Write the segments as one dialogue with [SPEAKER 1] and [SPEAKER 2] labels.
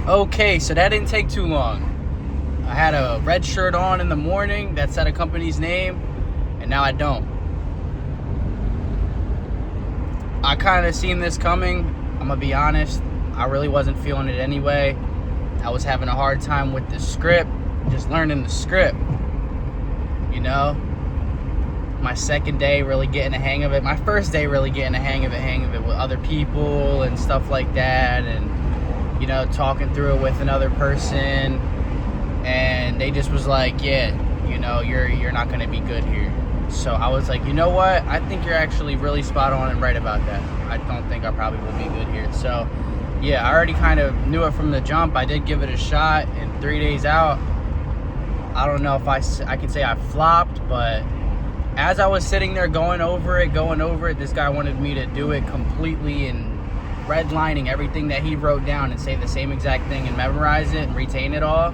[SPEAKER 1] Okay, so that didn't take too long. I had a red shirt on in the morning that said a company's name, and now I don't. I kind of seen this coming. I'm gonna be honest. I really wasn't feeling it anyway. I was having a hard time with the script, just learning the script. You know, my second day really getting a hang of it. My first day really getting a hang of it with other people and stuff like that, and you know, talking through it with another person, and they just was like, yeah, you know, you're not gonna be good here. So I was like, you know what? I think you're actually really spot on and right about that. I don't think I probably will be good here. So yeah, I already kind of knew it from the jump. I did give it a shot, and 3 days out, I don't know if I could say I flopped, but as I was sitting there going over it, this guy wanted me to do it completely and redlining everything that he wrote down and say the same exact thing and memorize it and retain it all,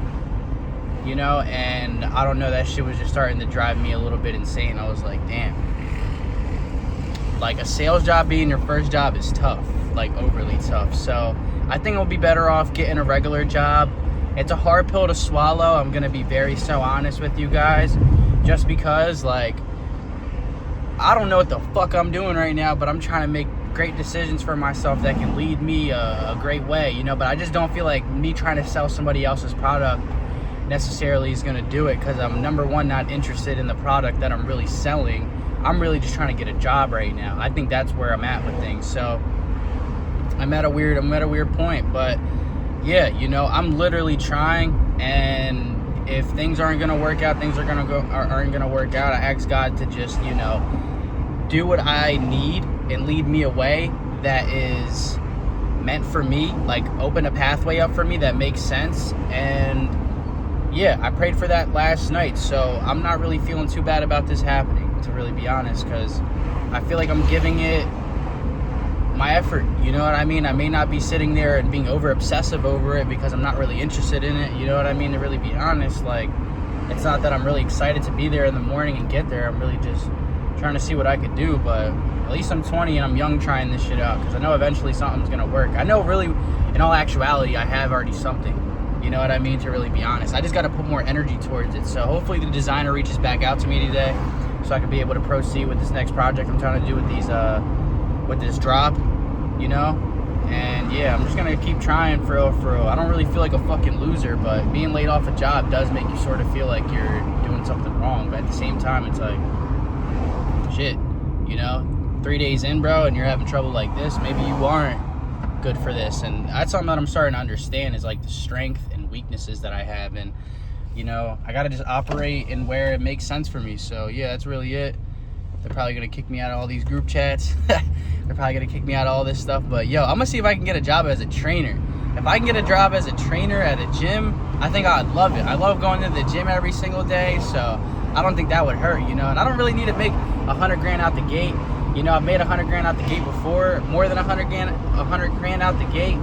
[SPEAKER 1] you know. And I don't know, that shit was just starting to drive me a little bit insane. I was like, damn, like a sales job being your first job is tough, like overly tough. So I think I'll be better off getting a regular job. It's a hard pill to swallow, I'm gonna be very so honest with you guys, just because like I don't know what the fuck I'm doing right now, but I'm trying to make great decisions for myself that can lead me a great way, you know. But I just don't feel like me trying to sell somebody else's product necessarily is going to do it, because I'm, number one, not interested in the product that I'm really selling. I'm really just trying to get a job right now. I think that's where I'm at with things. So I'm at a weird point, but yeah, you know, I'm literally trying, and if things aren't going to work out, aren't going to work out. I ask God to just, you know, do what I need and lead me a way that is meant for me, like open a pathway up for me that makes sense. And yeah, I prayed for that last night, so I'm not really feeling too bad about this happening, to really be honest, because I feel like I'm giving it my effort, you know what I mean? I may not be sitting there and being over obsessive over it because I'm not really interested in it, you know what I mean? To really be honest, like, it's not that I'm really excited to be there in the morning and get there. I'm really just trying to see what I could do. But at least I'm 20 and I'm young trying this shit out, because I know eventually something's gonna work. I know, really, in all actuality, I have already something, you know what I mean, to really be honest. I just got to put more energy towards it. So hopefully the designer reaches back out to me today so I can be able to proceed with this next project I'm trying to do with these with this drop, you know. And yeah, I'm just gonna keep trying for real. I don't really feel like a fucking loser, but being laid off a job does make you sort of feel like you're doing something wrong. But at the same time, it's like, shit, you know, 3 days in, bro, and you're having trouble like this, maybe you aren't good for this. And that's something that I'm starting to understand, is like the strength and weaknesses that I have. And you know, I gotta just operate in where it makes sense for me. So yeah, that's really it. They're probably gonna kick me out of all these group chats. They're probably gonna kick me out of all this stuff. But yo, I'm gonna see if I can get a job as a trainer. If I can get a job as a trainer at a gym, I think I'd love it. I love going to the gym every single day, so I don't think that would hurt, you know. And I don't really need to make 100 grand out the gate. You know, I've made 100 grand out the gate before, more than 100 grand out the gate,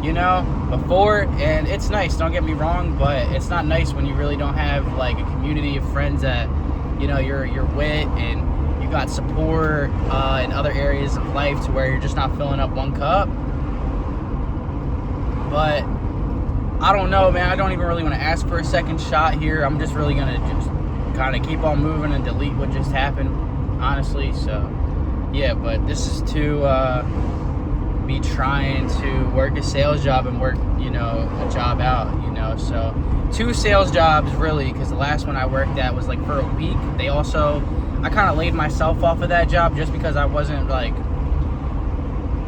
[SPEAKER 1] you know, before. And it's nice, don't get me wrong, but it's not nice when you really don't have like a community of friends that, you know, you're with, and you got support in other areas of life, to where you're just not filling up one cup. But I don't know, man. I don't even really want to ask for a second shot here. I'm just really gonna just kind of keep on moving and delete what just happened, honestly. So yeah, but this is to me trying to work a sales job and work, you know, a job out, you know. So 2 sales jobs really, because the last one I worked at was like for a week. I kind of laid myself off of that job just because I wasn't like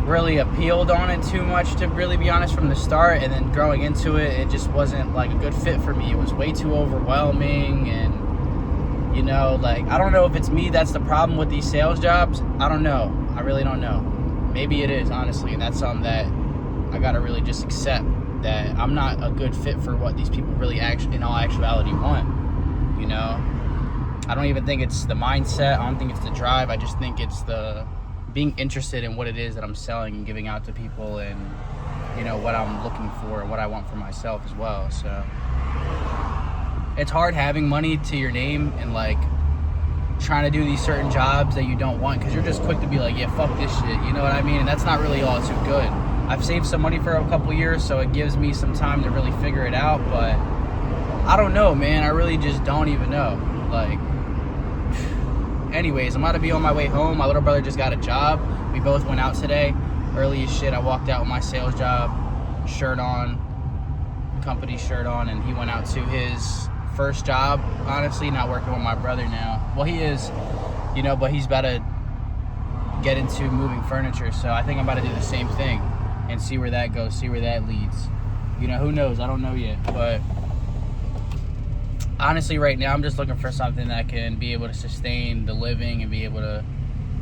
[SPEAKER 1] really appealed on it too much, to really be honest, from the start. And then growing into it, it just wasn't like a good fit for me. It was way too overwhelming, and you know, like, I don't know if it's me that's the problem with these sales jobs. I don't know. I really don't know. Maybe it is, honestly, and that's something that I gotta really just accept, that I'm not a good fit for what these people really in all actuality want, you know. I don't even think it's the mindset. I don't think it's the drive. I just think it's the being interested in what it is that I'm selling and giving out to people, and you know, what I'm looking for and what I want for myself as well. So it's hard having money to your name and like trying to do these certain jobs that you don't want, because you're just quick to be like, yeah, fuck this shit, you know what I mean? And that's not really all too good. I've saved some money for a couple years, so it gives me some time to really figure it out. But I don't know, man. I really just don't even know. Like, anyways, I'm about to be on my way home. My little brother just got a job. We both went out today. Early as shit, I walked out with my sales job shirt on, company shirt on, and he went out to his first job. Honestly, not working with my brother now. Well, he is, you know, but he's about to get into moving furniture, so I think I'm about to do the same thing and see where that goes, see where that leads. You know, who knows? I don't know yet, but honestly, right now, I'm just looking for something that can be able to sustain the living and be able to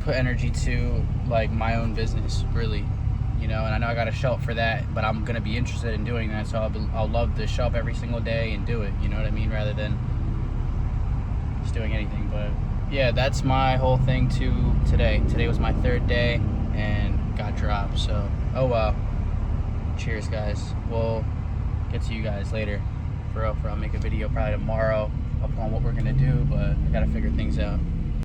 [SPEAKER 1] put energy to, like, my own business, really. You know, and I know I got to show up for that, but I'm going to be interested in doing that, so I'll love to show up every single day and do it, you know what I mean, rather than just doing anything. But yeah, that's my whole thing today. Today was my third day and got dropped, so oh well. Cheers, guys. We'll get to you guys later. For real, I'll make a video probably tomorrow upon what we're going to do, but I got to figure things out.